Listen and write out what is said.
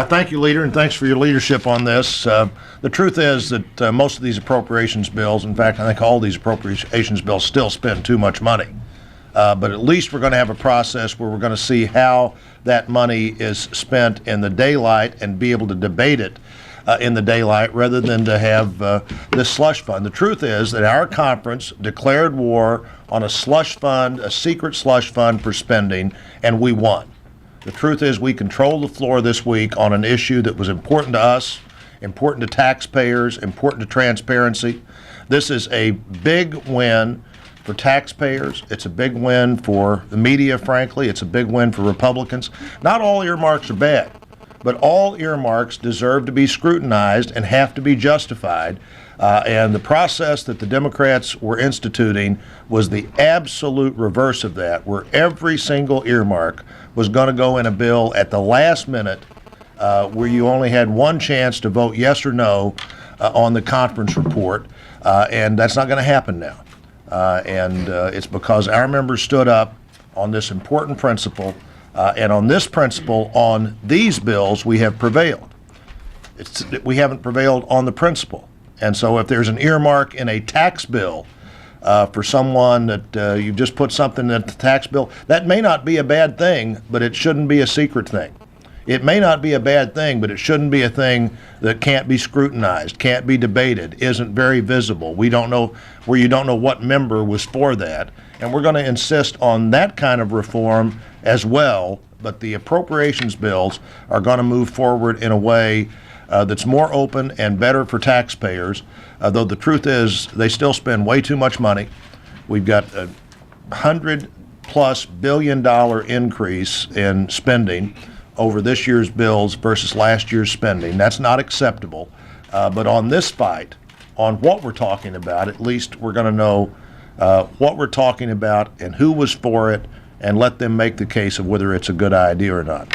Thank you, Leader, and thanks for your leadership on this. The truth is that most of these appropriations bills, in fact, I think all these appropriations bills still spend too much money. But at least we're going to have a process where we're going to see how that money is spent in the daylight and be able to debate it in the daylight rather than to have this slush fund. The truth is that our conference declared war on a slush fund, a secret slush fund for spending, and we won. The truth is we controlled the floor this week on an issue that was important to us, important to taxpayers, important to transparency. This is a big win for taxpayers. It's a big win for the media, frankly. It's a big win for Republicans. Not all earmarks are bad, but all earmarks deserve to be scrutinized and have to be justified. And the process that the Democrats were instituting was the absolute reverse of that, where every single earmark was going to go in a bill at the last minute, where you only had one chance to vote yes or no on the conference report, and that's not going to happen now. And it's because our members stood up on this important principle, and on this principle, on these bills, we have prevailed. We haven't prevailed on the principle. And so if there's an earmark in a tax bill for someone that you just put something in the tax bill, that may not be a bad thing, but it shouldn't be a secret thing. It may not be a bad thing, but it shouldn't be a thing that can't be scrutinized, can't be debated, isn't very visible. We don't know, where you don't know what member was for that. And we're going to insist on that kind of reform as well. But the appropriations bills are going to move forward in a way that's more open and better for taxpayers, though the truth is they still spend way too much money. We've got a $100+ billion increase in spending over this year's bills versus last year's spending. That's not acceptable. But on this fight, on what we're talking about, at least we're going to know what we're talking about and who was for it, and let them make the case of whether it's a good idea or not.